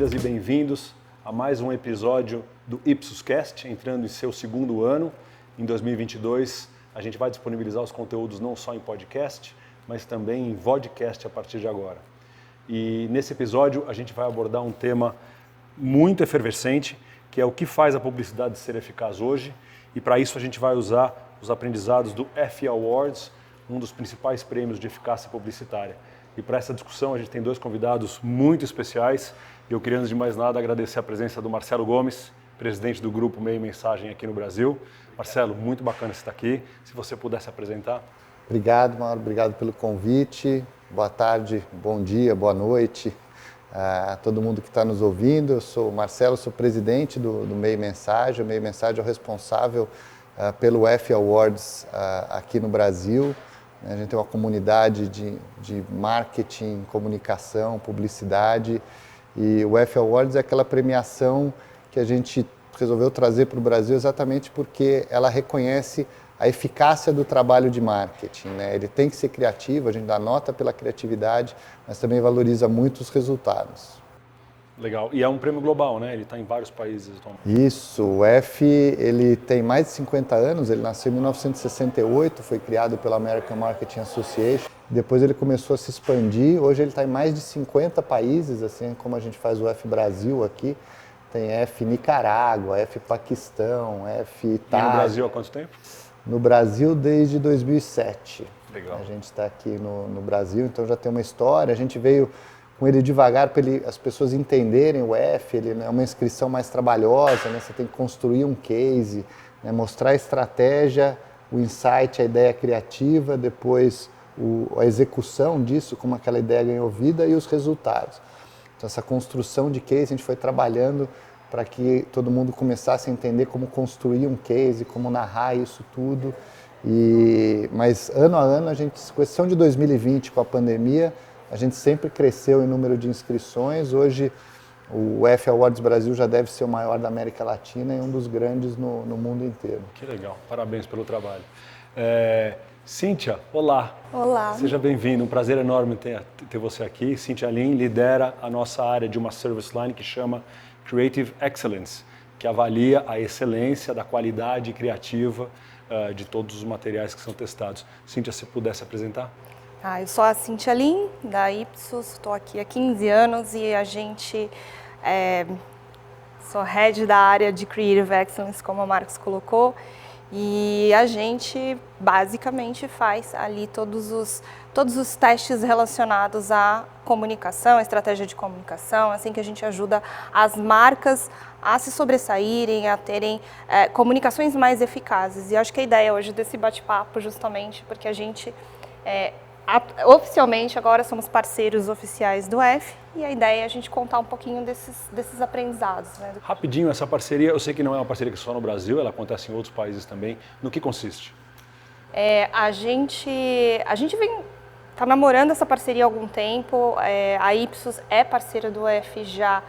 bem-vindas e bem-vindos a mais um episódio do Ipsuscast, entrando em seu segundo ano. Em 2022, a gente vai disponibilizar os conteúdos não só em podcast, mas também em vodcast a partir de agora. E nesse episódio, a gente vai abordar um tema muito efervescente, que é o que faz a publicidade ser eficaz hoje. E para isso, a gente vai usar os aprendizados do Effie Awards, um dos principais prêmios de eficácia publicitária. E para essa discussão a gente tem dois convidados muito especiais. Eu queria, antes de mais nada, agradecer a presença do Marcelo Gomes, presidente do grupo Meio Mensagem aqui no Brasil. Marcelo, muito bacana você estar aqui. Se você pudesse apresentar. Obrigado, Mauro. Obrigado pelo convite. Boa tarde, bom dia, boa noite a todo mundo que está nos ouvindo. Eu sou o Marcelo, sou presidente do Meio Mensagem. O Meio Mensagem é o responsável pelo Effie Awards aqui no Brasil. A gente tem uma comunidade de marketing, comunicação, publicidade, e o Effie Awards é aquela premiação que a gente resolveu trazer para o Brasil exatamente porque ela reconhece a eficácia do trabalho de marketing, né? Ele tem que ser criativo, a gente dá nota pela criatividade, mas também valoriza muito os resultados. Legal. E é um prêmio global, né? Ele está em vários países. Isso. O Effie, ele tem mais de 50 anos, ele nasceu em 1968, foi criado pela American Marketing Association. Depois ele começou a se expandir, hoje ele está em mais de 50 países, assim como a gente faz o Effie Brasil aqui. Tem Effie Nicarágua, Effie Paquistão, Effie Itália. E no Brasil há quanto tempo? No Brasil desde 2007. Legal. A gente está aqui no Brasil, então já tem uma história. A gente veio com ele devagar para as pessoas entenderem o Effie. Ele é uma inscrição mais trabalhosa, né? Você tem que construir um case, né? Mostrar a estratégia, o insight, a ideia criativa, depois a execução disso, como aquela ideia ganhou vida, e os resultados. Então essa construção de case a gente foi trabalhando para que todo mundo começasse a entender como construir um case, como narrar isso tudo. Mas ano a ano, a gente, com exceção de 2020, com a pandemia, a gente sempre cresceu em número de inscrições. Hoje o Effie Awards Brasil já deve ser o maior da América Latina e um dos grandes no mundo inteiro. Que legal, parabéns pelo trabalho. Cíntia, olá. Olá. Seja bem-vindo, um prazer enorme ter você aqui. Cíntia Lin lidera a nossa área de uma service line que chama Creative Excellence, que avalia a excelência da qualidade criativa de todos os materiais que são testados. Cíntia, se pudesse apresentar? Eu sou a Cíntia Lin, da Ipsus, estou aqui há 15 anos e a gente sou head da área de Creative Excellence, como a Marcos colocou, e a gente basicamente faz ali todos os testes relacionados à comunicação, à estratégia de comunicação, assim que a gente ajuda as marcas a se sobressaírem, a terem comunicações mais eficazes. E acho que a ideia hoje desse bate-papo justamente porque a gente oficialmente agora somos parceiros oficiais do Effie e a ideia é a gente contar um pouquinho desses aprendizados. Né? Rapidinho, essa parceria, eu sei que não é uma parceria que só no Brasil, ela acontece em outros países também. No que consiste? A gente está namorando essa parceria há algum tempo. A Ipsus é parceira do Effie já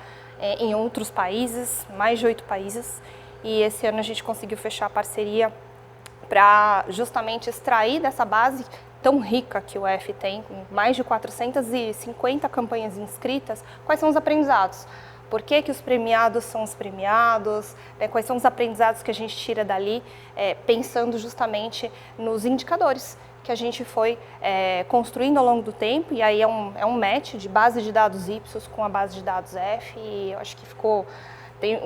em outros países, mais de 8 países. E esse ano a gente conseguiu fechar a parceria para justamente extrair dessa base tão rica que o Effie tem, com mais de 450 campanhas inscritas, quais são os aprendizados? Por que os premiados são os premiados? Quais são os aprendizados que a gente tira dali, pensando justamente nos indicadores que a gente foi construindo ao longo do tempo, e aí é um match de base de dados Ipsos com a base de dados Effie, e eu acho que ficou...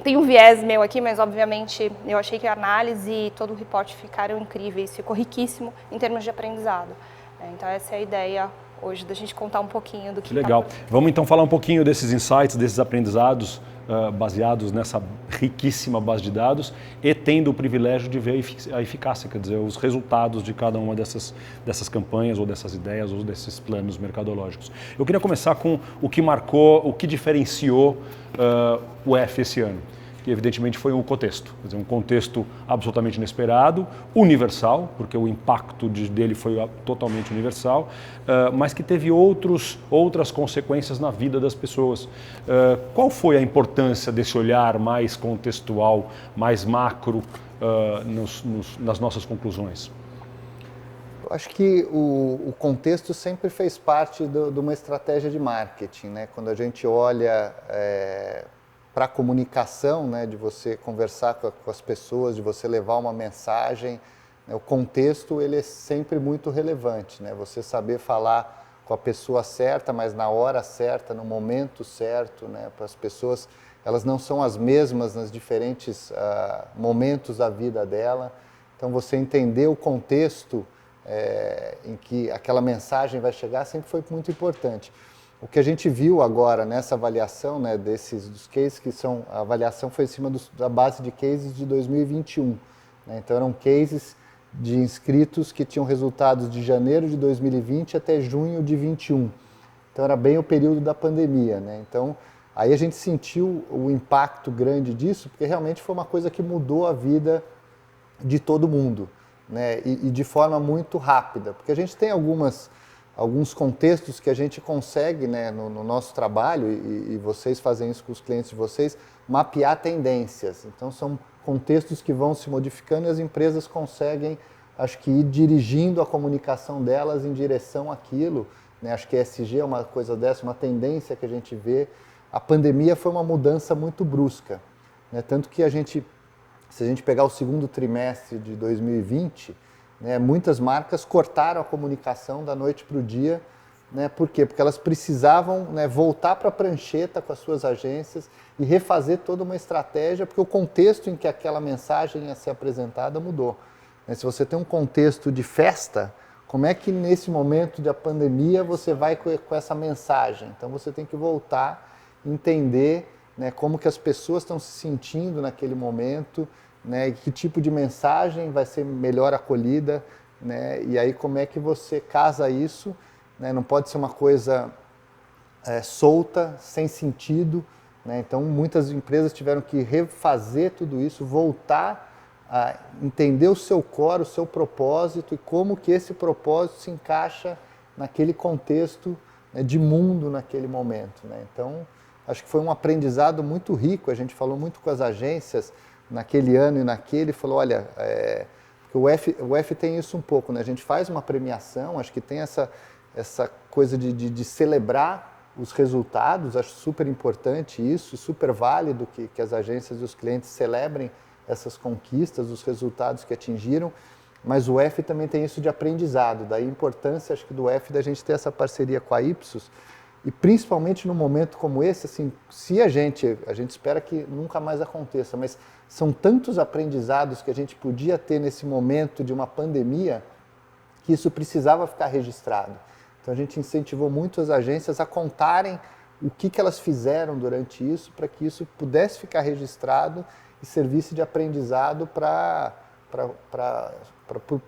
Tem um viés meu aqui, mas obviamente eu achei que a análise e todo o report ficaram incríveis, ficou riquíssimo em termos de aprendizado. Então essa é a ideia hoje da gente contar um pouquinho do que legal. Vamos então falar um pouquinho desses insights, desses aprendizados baseados nessa riquíssima base de dados e tendo o privilégio de ver a eficácia, quer dizer, os resultados de cada uma dessas campanhas ou dessas ideias ou desses planos mercadológicos. Eu queria começar com o que marcou, o que diferenciou o Effie esse ano. Que evidentemente foi um contexto, quer dizer, um contexto absolutamente inesperado, universal, porque o impacto dele foi totalmente universal, mas que teve outras consequências na vida das pessoas. Qual foi a importância desse olhar mais contextual, mais macro nas nossas conclusões? Acho que o contexto sempre fez parte de uma estratégia de marketing, né? Quando a gente olha para a comunicação, né? De você conversar com as pessoas, de você levar uma mensagem, né? O contexto ele é sempre muito relevante, né? Você saber falar com a pessoa certa, mas na hora certa, no momento certo, né? Para as pessoas, elas não são as mesmas nos diferentes momentos da vida dela. Então, você entender o contexto em que aquela mensagem vai chegar sempre foi muito importante. O que a gente viu agora nessa avaliação, né, dos cases a avaliação foi em cima da base de cases de 2021. Né? Então, eram cases de inscritos que tinham resultados de janeiro de 2020 até junho de 2021. Então, era bem o período da pandemia. Né? Então, aí a gente sentiu o impacto grande disso, porque realmente foi uma coisa que mudou a vida de todo mundo, né? E de forma muito rápida, porque a gente tem alguns contextos que a gente consegue, né, no nosso trabalho, e vocês fazem isso com os clientes de vocês, mapear tendências. Então, são contextos que vão se modificando e as empresas conseguem, acho que, ir dirigindo a comunicação delas em direção àquilo. Né? Acho que ESG é uma coisa dessa, uma tendência que a gente vê. A pandemia foi uma mudança muito brusca, né? Tanto que se a gente pegar o segundo trimestre de 2020, né, muitas marcas cortaram a comunicação da noite para o dia. Né? Por quê? Porque elas precisavam, né, voltar para a prancheta com as suas agências e refazer toda uma estratégia, porque o contexto em que aquela mensagem ia ser apresentada mudou. Né? Se você tem um contexto de festa, como é que nesse momento da pandemia você vai com essa mensagem? Então você tem que voltar, entender, né, como que as pessoas estão se sentindo naquele momento, né, e que tipo de mensagem vai ser melhor acolhida, né, e aí como é que você casa isso, né, não pode ser uma coisa solta, sem sentido, né, então muitas empresas tiveram que refazer tudo isso, voltar a entender o seu core, o seu propósito e como que esse propósito se encaixa naquele contexto, né, de mundo naquele momento. Né, então, acho que foi um aprendizado muito rico, a gente falou muito com as agências naquele ano e naquele, falou, olha, o F tem isso um pouco, né? A gente faz uma premiação, acho que tem essa coisa de celebrar os resultados, acho super importante isso, super válido que as agências e os clientes celebrem essas conquistas, os resultados que atingiram, mas o F também tem isso de aprendizado, daí a importância, acho que do F, da gente ter essa parceria com a Ipsos. E principalmente num momento como esse, assim, se a gente espera que nunca mais aconteça, mas são tantos aprendizados que a gente podia ter nesse momento de uma pandemia que isso precisava ficar registrado. Então a gente incentivou muito as agências a contarem o que elas fizeram durante isso, para que isso pudesse ficar registrado e servisse de aprendizado para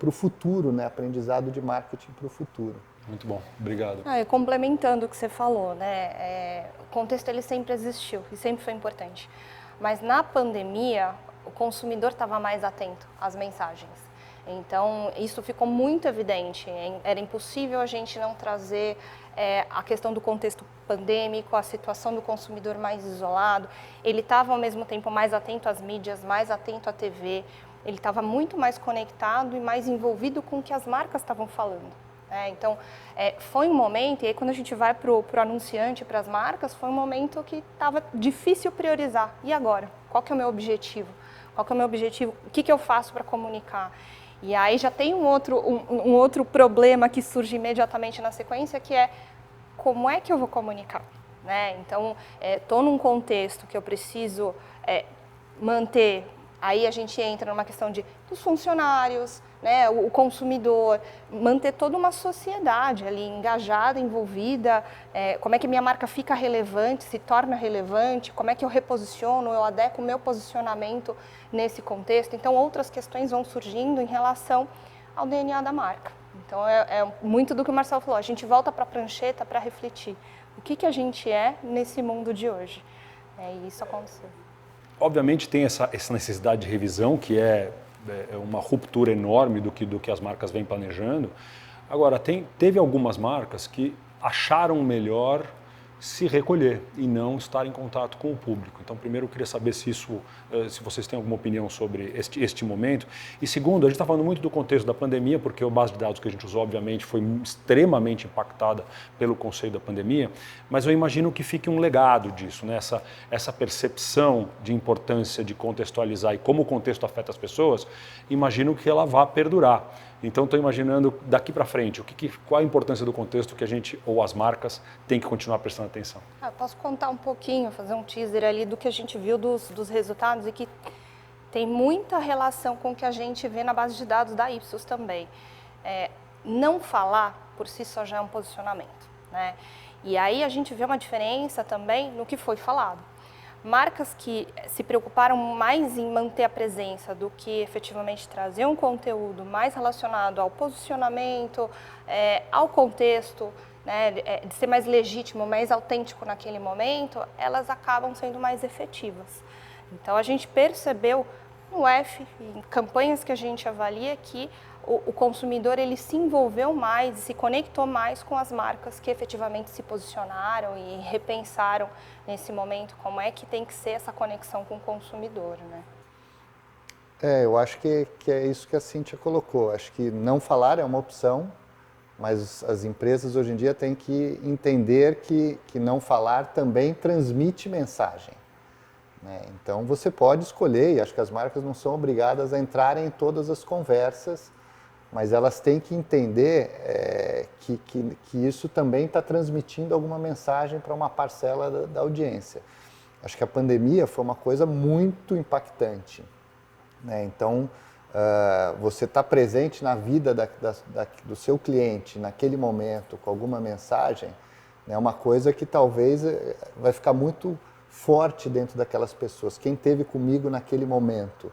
o futuro, né? Aprendizado de marketing para o futuro. Muito bom, obrigado. Complementando o que você falou, né? O contexto ele sempre existiu e sempre foi importante. Mas na pandemia, o consumidor estava mais atento às mensagens. Então, isso ficou muito evidente. Era impossível a gente não trazer a questão do contexto pandêmico, a situação do consumidor mais isolado. Ele estava, ao mesmo tempo, mais atento às mídias, mais atento à TV. Ele estava muito mais conectado e mais envolvido com o que as marcas estavam falando. Então, foi um momento, e aí quando a gente vai para o anunciante, para as marcas, foi um momento que estava difícil priorizar. E agora? Qual que é o meu objetivo? Qual que é o meu objetivo? O que eu faço para comunicar? E aí já tem um outro problema que surge imediatamente na sequência, que é como é que eu vou comunicar? Né? Então, estou num contexto que eu preciso manter, aí a gente entra numa questão dos funcionários, né, o consumidor, manter toda uma sociedade ali engajada, envolvida, como é que minha marca fica relevante, se torna relevante, como é que eu reposiciono, eu adequo o meu posicionamento nesse contexto. Então, outras questões vão surgindo em relação ao DNA da marca. Então, é muito do que o Marcelo falou, a gente volta para a prancheta para refletir o que a gente é nesse mundo de hoje. E isso aconteceu. Obviamente tem essa necessidade de revisão, que é uma ruptura enorme do que as marcas vêm planejando. Agora, teve algumas marcas que acharam melhor se recolher e não estar em contato com o público. Então, primeiro, eu queria saber se vocês têm alguma opinião sobre este momento. E segundo, a gente está falando muito do contexto da pandemia, porque a base de dados que a gente usou, obviamente, foi extremamente impactada pelo conceito da pandemia, mas eu imagino que fique um legado disso, né? Essa percepção de importância de contextualizar e como o contexto afeta as pessoas, imagino que ela vá perdurar. Então, estou imaginando daqui para frente, qual a importância do contexto que a gente, ou as marcas, tem que continuar prestando atenção. Posso contar um pouquinho, fazer um teaser ali do que a gente viu dos resultados e que tem muita relação com o que a gente vê na base de dados da Ipsos também. Não falar por si só já é um posicionamento, né? E aí a gente vê uma diferença também no que foi falado. Marcas que se preocuparam mais em manter a presença do que efetivamente trazer um conteúdo mais relacionado ao posicionamento, ao contexto, né, de ser mais legítimo, mais autêntico naquele momento, elas acabam sendo mais efetivas. Então a gente percebeu no F, em campanhas que a gente avalia, que o consumidor ele se envolveu mais, se conectou mais com as marcas que efetivamente se posicionaram e repensaram nesse momento como é que tem que ser essa conexão com o consumidor, né? Eu acho que é isso que a Cíntia colocou. Acho que não falar é uma opção, mas as empresas hoje em dia têm que entender que não falar também transmite mensagem, né? Então você pode escolher, e acho que as marcas não são obrigadas a entrarem em todas as conversas, mas elas têm que entender que isso também está transmitindo alguma mensagem para uma parcela da audiência. Acho que a pandemia foi uma coisa muito impactante, né? Então, você está presente na vida do seu cliente naquele momento com alguma mensagem, é uma coisa que talvez vai ficar muito forte dentro daquelas pessoas. Quem esteve comigo naquele momento?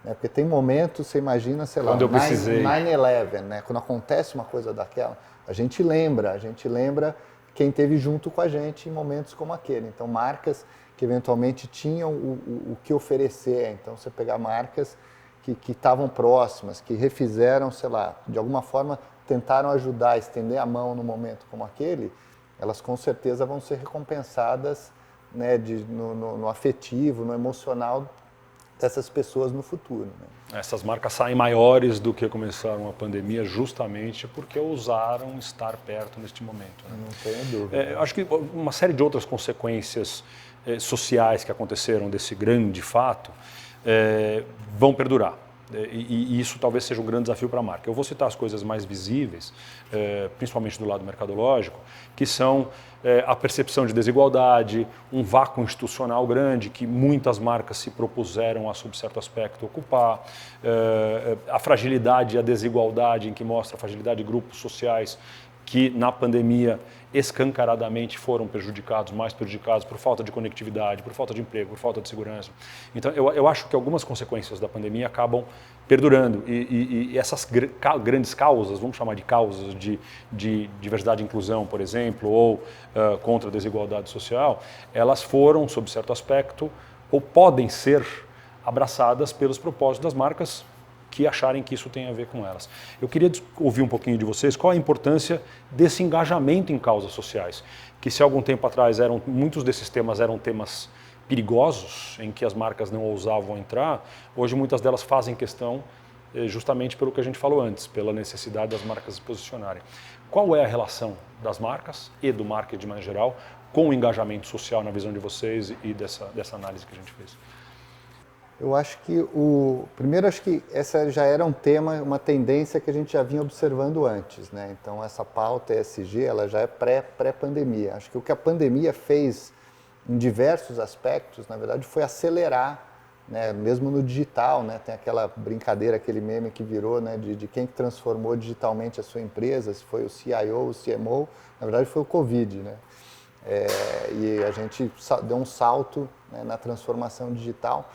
Porque tem momentos, você imagina, sei lá, 9/11, né? Quando acontece uma coisa daquela, a gente lembra quem esteve junto com a gente em momentos como aquele. Então, marcas que eventualmente tinham o que oferecer. Então, você pegar marcas que estavam próximas, que refizeram, sei lá, de alguma forma tentaram ajudar, estender a mão num momento como aquele, elas com certeza vão ser recompensadas, né, no afetivo, no emocional dessas pessoas no futuro, né? Essas marcas saem maiores do que começaram a pandemia justamente porque ousaram estar perto neste momento, né? Não tenho dúvida. Acho que uma série de outras consequências sociais que aconteceram desse grande fato vão perdurar. E isso talvez seja um grande desafio para a marca. Eu vou citar as coisas mais visíveis, principalmente do lado mercadológico, que são a percepção de desigualdade, um vácuo institucional grande que muitas marcas se propuseram a, sob certo aspecto, ocupar, a fragilidade e a desigualdade, em que mostra a fragilidade de grupos sociais que na pandemia escancaradamente foram mais prejudicados por falta de conectividade, por falta de emprego, por falta de segurança. Então, eu acho que algumas consequências da pandemia acabam perdurando e essas grandes causas, vamos chamar de causas de diversidade e inclusão, por exemplo, ou contra a desigualdade social, elas foram, sob certo aspecto, ou podem ser abraçadas pelos propósitos das marcas que acharem que isso tem a ver com elas. Eu queria ouvir um pouquinho de vocês qual a importância desse engajamento em causas sociais, que se algum tempo atrás muitos desses temas eram temas perigosos, em que as marcas não ousavam entrar, hoje muitas delas fazem questão justamente pelo que a gente falou antes, pela necessidade das marcas se posicionarem. Qual é a relação das marcas e do marketing de maneira geral com o engajamento social na visão de vocês e dessa análise que a gente fez? Eu acho que primeiro acho que essa já era um tema, uma tendência que a gente já vinha observando antes, né? Então essa pauta ESG, ela já é pré-pandemia. Acho que o que a pandemia fez em diversos aspectos, na verdade, foi acelerar, né? Mesmo no digital, né? Tem aquela brincadeira, aquele meme que virou, né? De quem transformou digitalmente a sua empresa, se foi o CIO, o CMO, na verdade foi o Covid, né? E a gente deu um salto, né, na transformação digital.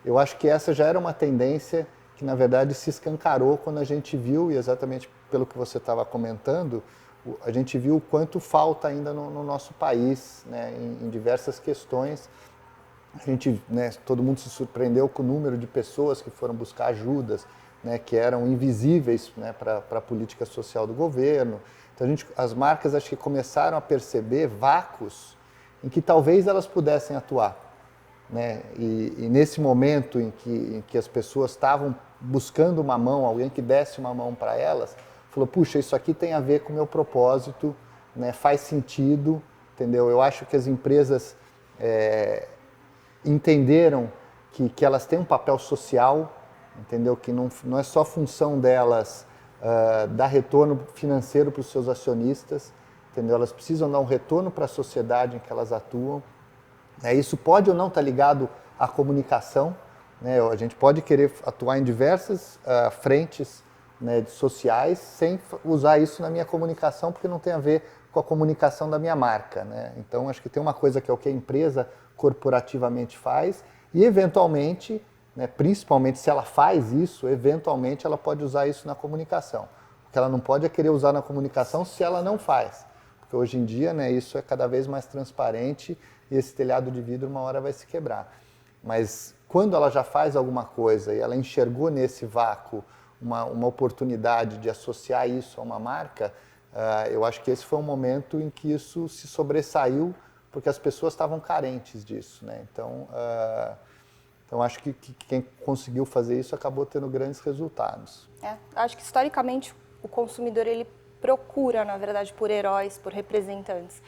Eu acho que essa já era uma tendência que, na verdade, se escancarou quando a gente viu, e exatamente pelo que você estava comentando, a gente viu o quanto falta ainda no nosso país, né, em diversas questões. A gente, né, todo mundo se surpreendeu com o número de pessoas que foram buscar ajudas, né, que eram invisíveis, né, para a política social do governo. Então, as marcas acho que começaram a perceber vácuos em que talvez elas pudessem atuar. Né? E nesse momento em que as pessoas estavam buscando uma mão, alguém que desse uma mão para elas, falou, puxa, isso aqui tem a ver com o meu propósito, né? Faz sentido, entendeu? Eu acho que as empresas entenderam que elas têm um papel social, entendeu? Que não é só função delas dar retorno financeiro para os seus acionistas, entendeu? Elas precisam dar um retorno para a sociedade em que elas atuam. Isso pode ou não estar ligado à comunicação, né? A gente pode querer atuar em diversas frentes, né, sociais sem usar isso na minha comunicação, porque não tem a ver com a comunicação da minha marca. Né? Então, acho que tem uma coisa que é o que a empresa corporativamente faz e, eventualmente, né, principalmente se ela faz isso, eventualmente ela pode usar isso na comunicação. O que ela não pode é querer usar na comunicação se ela não faz. Porque hoje em dia, né, isso é cada vez mais transparente e esse telhado de vidro uma hora vai se quebrar. Mas quando ela já faz alguma coisa e ela enxergou nesse vácuo uma oportunidade de associar isso a uma marca, eu acho que esse foi um momento em que isso se sobressaiu porque as pessoas estavam carentes disso. Né? Então acho que quem conseguiu fazer isso acabou tendo grandes resultados. Acho que historicamente o consumidor ele procura, na verdade, por heróis, por representantes.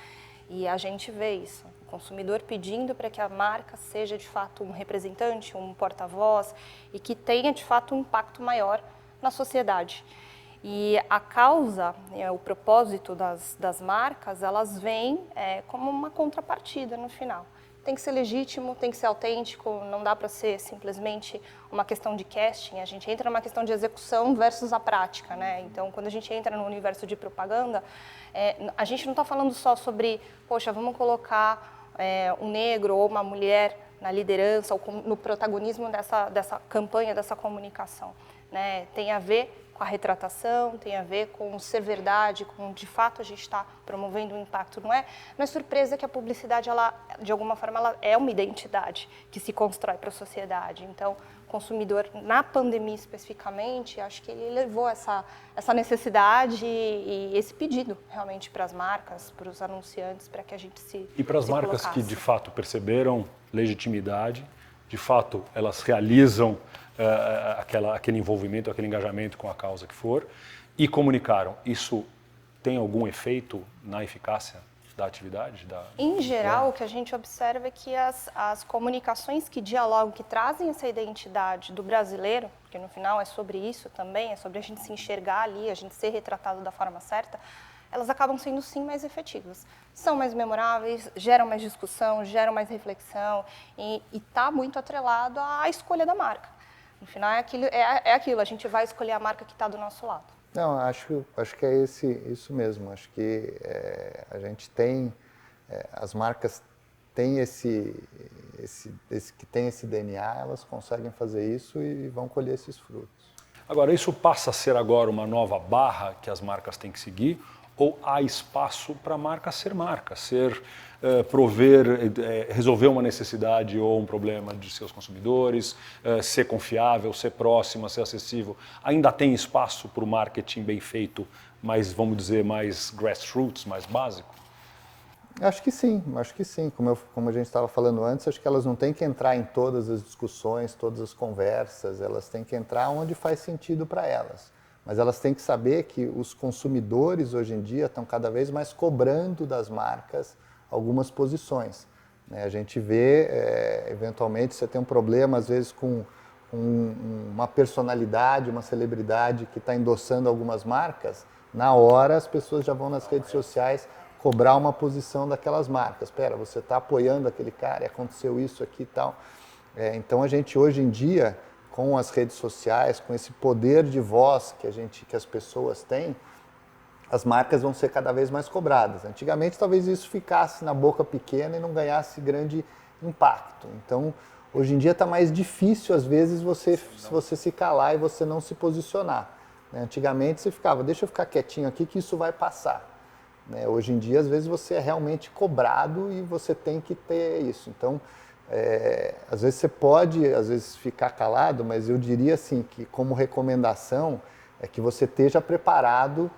E a gente vê isso, o consumidor pedindo para que a marca seja de fato um representante, um porta-voz e que tenha de fato um impacto maior na sociedade. E a causa, o propósito das marcas, elas vêm como uma contrapartida no final. Tem que ser legítimo, tem que ser autêntico, não dá para ser simplesmente uma questão de casting, a gente entra numa questão de execução versus a prática, né? Então, quando a gente entra no universo de propaganda, a gente não está falando só sobre, poxa, vamos colocar um negro ou uma mulher na liderança ou no protagonismo dessa campanha, dessa comunicação, né? Tem a ver com a retratação, tem a ver com ser verdade, com de fato a gente está promovendo um impacto. Não é surpresa que a publicidade, ela, de alguma forma, ela é uma identidade que se constrói para a sociedade. Então, o consumidor, na pandemia especificamente, acho que ele levou essa necessidade e esse pedido realmente para as marcas, para os anunciantes, para que a gente se E para as marcas colocasse. que de fato perceberam legitimidade, de fato elas realizam aquele envolvimento, aquele engajamento com a causa que for, e comunicaram. Isso tem algum efeito na eficácia da atividade? Em geral, o que a gente observa é que as comunicações que dialogam, que trazem essa identidade do brasileiro, porque no final é sobre isso também, é sobre a gente se enxergar ali, a gente ser retratado da forma certa, elas acabam sendo sim mais efetivas. São mais memoráveis, geram mais discussão, geram mais reflexão e está muito atrelado à escolha da marca. No final é aquilo, a gente vai escolher a marca que está do nosso lado. Não, acho que é isso mesmo. Acho que a gente tem, as marcas têm que tem esse DNA, elas conseguem fazer isso e vão colher esses frutos. Agora, isso passa a ser agora uma nova barra que as marcas têm que seguir, ou há espaço para a marca, resolver uma necessidade ou um problema de seus consumidores, ser confiável, ser próxima, ser acessível? Ainda tem espaço para o marketing bem feito, mas vamos dizer mais grassroots, mais básico? Acho que sim. Como a gente estava falando antes, acho que elas não têm que entrar em todas as discussões, todas as conversas, elas têm que entrar onde faz sentido para elas. Mas elas têm que saber que os consumidores hoje em dia estão cada vez mais cobrando das marcas algumas posições. A gente vê, eventualmente, você tem um problema, às vezes, com uma personalidade, uma celebridade que está endossando algumas marcas, na hora as pessoas já vão nas redes sociais cobrar uma posição daquelas marcas. Espera, você está apoiando aquele cara e aconteceu isso aqui e tal. Então, a gente, hoje em dia, com as redes sociais, com esse poder de voz que as pessoas têm, as marcas vão ser cada vez mais cobradas. Antigamente, talvez isso ficasse na boca pequena e não ganhasse grande impacto. Então, hoje em dia está mais difícil, às vezes, você se calar e você não se posicionar. Antigamente, você ficava, deixa eu ficar quietinho aqui que isso vai passar. Hoje em dia, às vezes, você é realmente cobrado e você tem que ter isso. Então, às vezes você pode, ficar calado, mas eu diria assim, que como recomendação é que você esteja preparado,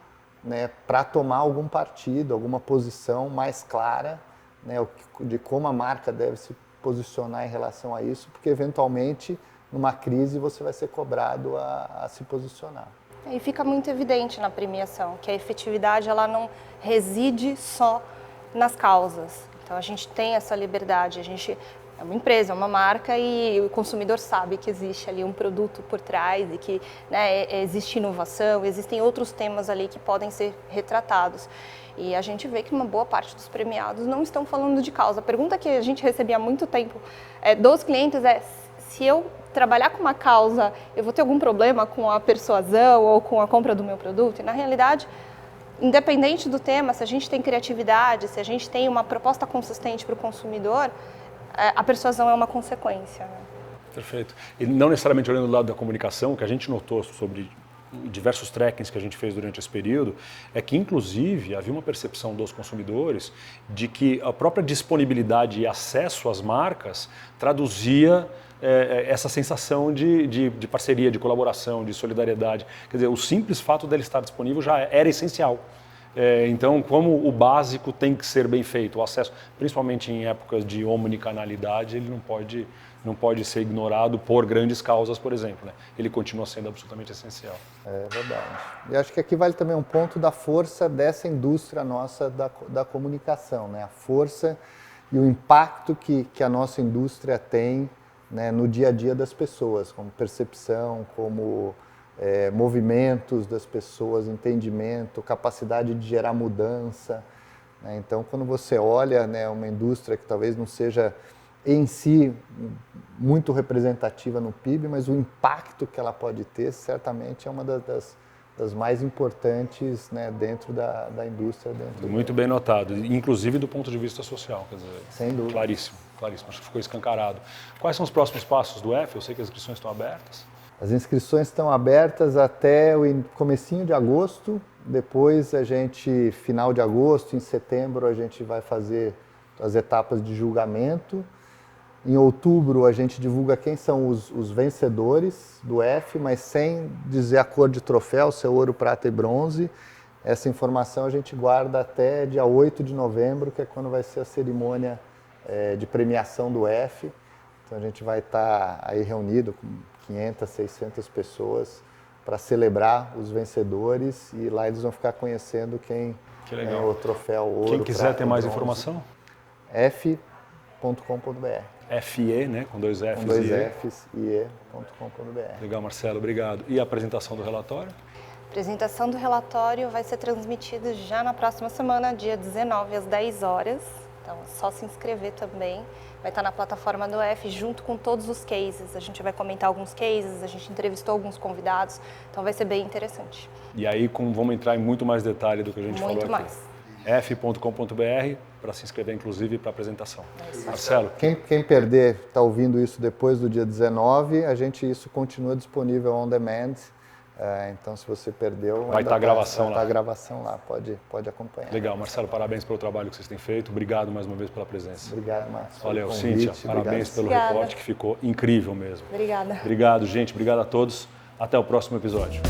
para tomar algum partido, alguma posição mais clara, né, de como a marca deve se posicionar em relação a isso, porque eventualmente numa crise você vai ser cobrado a se posicionar. E fica muito evidente na premiação que a efetividade ela não reside só nas causas. Então a gente tem essa liberdade, a gente é uma empresa, é uma marca e o consumidor sabe que existe ali um produto por trás e que, né, existe inovação, existem outros temas ali que podem ser retratados. E a gente vê que uma boa parte dos premiados não estão falando de causa. A pergunta que a gente recebia há muito tempo dos clientes é: se eu trabalhar com uma causa, eu vou ter algum problema com a persuasão ou com a compra do meu produto? E na realidade, independente do tema, se a gente tem criatividade, se a gente tem uma proposta consistente para o consumidor, a persuasão é uma consequência. Né? Perfeito. E não necessariamente olhando do lado da comunicação, o que a gente notou sobre diversos trackings que a gente fez durante esse período, é que inclusive havia uma percepção dos consumidores de que a própria disponibilidade e acesso às marcas traduzia essa sensação de parceria, de colaboração, de solidariedade. Quer dizer, o simples fato dele estar disponível já era essencial. Então, como o básico tem que ser bem feito, o acesso, principalmente em épocas de omnicanalidade, ele não pode ser ignorado por grandes causas, por exemplo. Né? Ele continua sendo absolutamente essencial. É verdade. E acho que aqui vale também um ponto da força dessa indústria nossa da comunicação, né? A força e o impacto que a nossa indústria tem, né, no dia a dia das pessoas, como percepção, como movimentos das pessoas, entendimento, capacidade de gerar mudança. Né? Então, quando você olha, né, uma indústria que talvez não seja em si muito representativa no PIB, mas o impacto que ela pode ter certamente é uma das mais importantes, né, dentro da indústria. Muito bem notado, inclusive do ponto de vista social. Quer dizer, sem dúvida. Claríssimo, acho que ficou escancarado. Quais são os próximos passos do EF? Eu sei que as inscrições estão abertas. As inscrições estão abertas até o comecinho de agosto, depois final de agosto, em setembro, a gente vai fazer as etapas de julgamento. Em outubro a gente divulga quem são os vencedores do EF, mas sem dizer a cor de troféu, se é ouro, prata e bronze. Essa informação a gente guarda até dia 8 de novembro, que é quando vai ser a cerimônia de premiação do EF. Então a gente vai estar aí reunido com 500, 600 pessoas para celebrar os vencedores e lá eles vão ficar conhecendo quem é o troféu ouro. Quem quiser ter mais informação? f.com.br. FE, né? Com dois Fs. Com dois Fs, ie.com.br. Legal, Marcelo, obrigado. E a apresentação do relatório? A apresentação do relatório vai ser transmitida já na próxima semana, dia 19, às 10 horas. Então, é só se inscrever também. Vai estar na plataforma do EF junto com todos os cases. A gente vai comentar alguns cases, a gente entrevistou alguns convidados, então vai ser bem interessante. E aí vamos entrar em muito mais detalhe do que a gente falou aqui. Muito mais. f.com.br para se inscrever, inclusive, para a apresentação. Marcelo? Quem perder, está ouvindo isso depois do dia 19, isso continua disponível on demand. Então, se você perdeu, vai estar a gravação lá. Vai estar a gravação lá, pode acompanhar. Legal, Marcelo, parabéns pelo trabalho que vocês têm feito. Obrigado mais uma vez pela presença. Obrigado, Márcio. Valeu, Cíntia, parabéns pelo reporte, que ficou incrível mesmo. Obrigada. Obrigado, gente. Obrigado a todos. Até o próximo episódio.